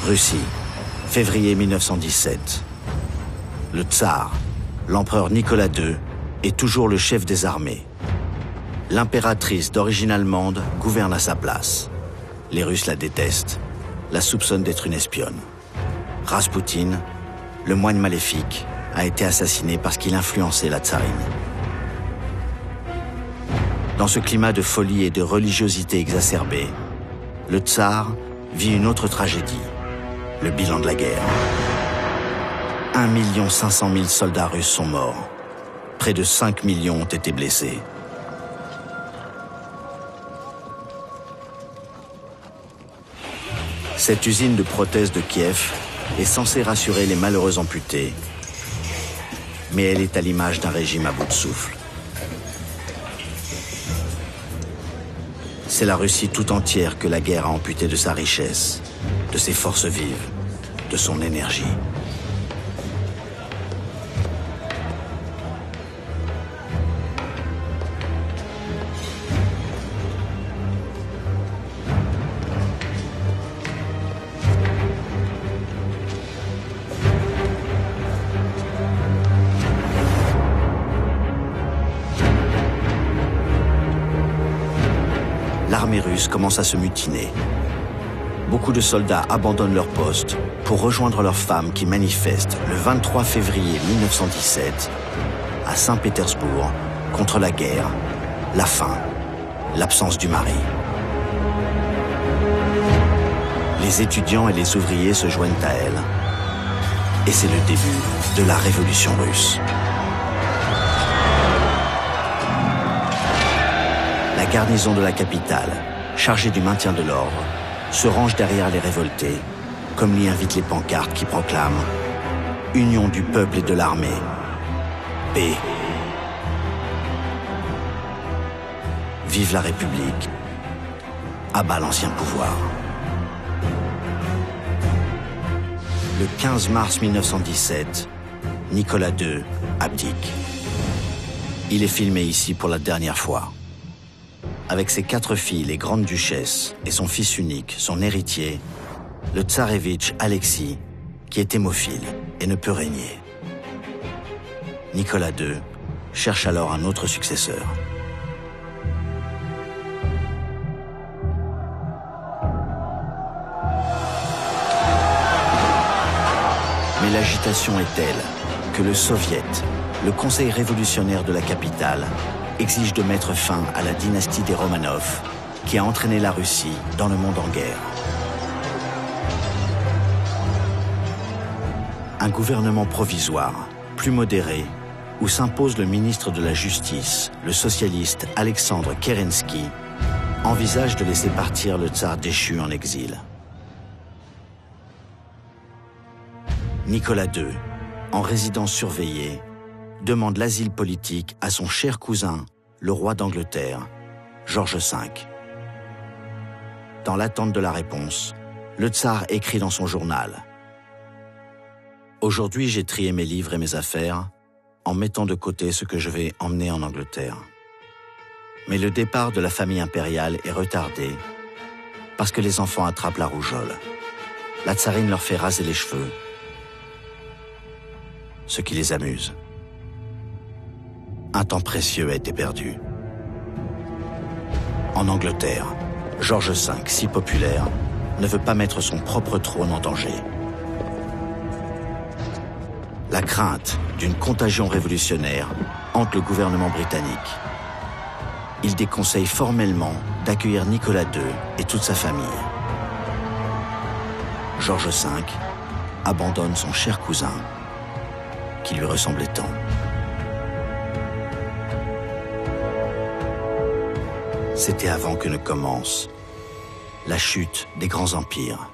Russie, février 1917. Le tsar, l'empereur Nicolas II, est toujours le chef des armées. L'impératrice d'origine allemande gouverne à sa place. Les Russes la détestent, la soupçonnent d'être une espionne. Raspoutine, le moine maléfique, a été assassiné parce qu'il influençait la tsarine. Dans ce climat de folie et de religiosité exacerbée, le tsar vit une autre tragédie, le bilan de la guerre. 1 500 000 soldats russes sont morts. Près de 5 millions ont été blessés. Cette usine de prothèses de Kiev est censée rassurer les malheureux amputés, mais elle est à l'image d'un régime à bout de souffle. C'est la Russie tout entière que la guerre a amputée de sa richesse, de ses forces vives, de son énergie. L'armée russe commence à se mutiner. Beaucoup de soldats abandonnent leur poste pour rejoindre leurs femmes qui manifestent le 23 février 1917 à Saint-Pétersbourg contre la guerre, la faim, l'absence du mari. Les étudiants et les ouvriers se joignent à elles. Et c'est le début de la révolution russe. La garnison de la capitale, chargée du maintien de l'ordre, se range derrière les révoltés, comme l'y invitent les pancartes qui proclament « Union du peuple et de l'armée, paix. Vive la République, à bas l'ancien pouvoir ». Le 15 mars 1917, Nicolas II abdique. Il est filmé ici pour la dernière fois. Avec ses 4 filles, les grandes duchesses, et son fils unique, son héritier, le tsarévitch Alexis, qui est hémophile et ne peut régner. Nicolas II cherche alors un autre successeur. Mais l'agitation est telle que le Soviet, le conseil révolutionnaire de la capitale, exige de mettre fin à la dynastie des Romanov, qui a entraîné la Russie dans le monde en guerre. Un gouvernement provisoire, plus modéré, où s'impose le ministre de la Justice, le socialiste Alexandre Kerensky, envisage de laisser partir le tsar déchu en exil. Nicolas II, en résidence surveillée, demande l'asile politique à son cher cousin, le roi d'Angleterre, George V. Dans l'attente de la réponse, le tsar écrit dans son journal « Aujourd'hui, j'ai trié mes livres et mes affaires en mettant de côté ce que je vais emmener en Angleterre. Mais le départ de la famille impériale est retardé parce que les enfants attrapent la rougeole. La tsarine leur fait raser les cheveux, ce qui les amuse. Un temps précieux a été perdu. En Angleterre, George V, si populaire, ne veut pas mettre son propre trône en danger. La crainte d'une contagion révolutionnaire hante le gouvernement britannique. Il déconseille formellement d'accueillir Nicolas II et toute sa famille. George V abandonne son cher cousin, qui lui ressemblait tant. C'était avant que ne commence la chute des grands empires.